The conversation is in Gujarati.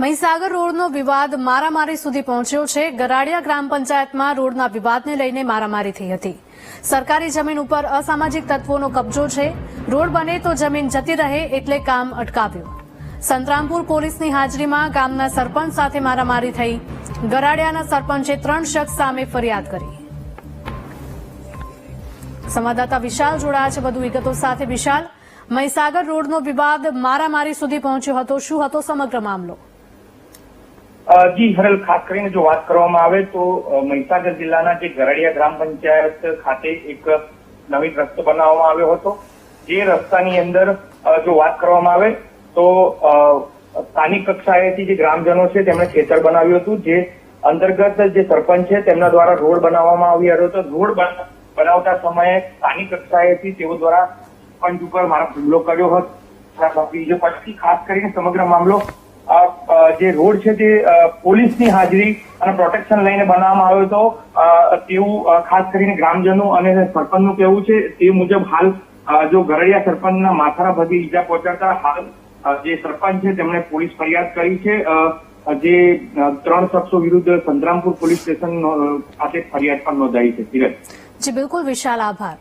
મહીસાગર રોડનો વિવાદ મારામારી સુધી પહોંચ્યો છે। ગરાડિયા ગ્રામ પંચાયતમાં રોડના વિવાદને લઈને મારામારી થઈ હતી। સરકારી જમીન ઉપર અસામાજિક તત્વોનો કબજો છે। રોડ બને તો જમીન જતી રહે એટલે કામ અટકાવ્યું। સંતરામપુર પોલીસની હાજરીમાં ગામના સરપંચ સાથે મારામારી થઈ। ગરાડિયાના સરપંચે 3 શખ્સ સામે ફરિયાદ કરી। સંવાદદાતા વિશાલ જોડાયા છે વધુ વિગતો સાથે। વિશાલ, મહીસાગર રોડનો વિવાદ મારામારી સુધી પહોંચ્યો હતો, શું હતો સમગ્ર મામલો? જી હરલ, ખાસ કરીને જો વાત કરવામાં આવે તો મહીસાગર જિલ્લાના જે ગરાડિયા ગ્રામ પંચાયત ખાતે એક નવીન રસ્તો બનાવવામાં આવ્યો હતો। જે રસ્તાની અંદર જો વાત કરવામાં આવે તો સ્થાનિક કક્ષાએથી જે ગ્રામજનો છે તેમણે ખેતર બનાવ્યું હતું, જે અંતર્ગત જે સરપંચ છે તેમના દ્વારા રોડ બનાવવામાં આવી રહ્યો હતો। રોડ બનાવતા સમયે સ્થાનિક કક્ષાએથી તેઓ દ્વારા સરપંચ ઉપર મારા હુમલો કર્યો હતો। પછી ખાસ કરીને સમગ્ર મામલો જે રોડ છે તે પોલીસની હાજરી અને પ્રોટેક્શન લઈને બનાવવામાં આવ્યો હતો તેવું ખાસ કરીને ગ્રામજનો અને સરપંચનું કહેવું છે। તે મુજબ હાલ જો ગરાડિયા સરપંચના માથાના ભાગે ઈજા પહોંચાડતા હાલ જે સરપંચ છે તેમણે પોલીસ ફરિયાદ કરી છે। જે 3 શખ્સો વિરુદ્ધ સંતરામપુર પોલીસ સ્ટેશન ખાતે ફરિયાદ પણ નોંધાઈ છે। જી બિલકુલ વિશાલ, આભાર।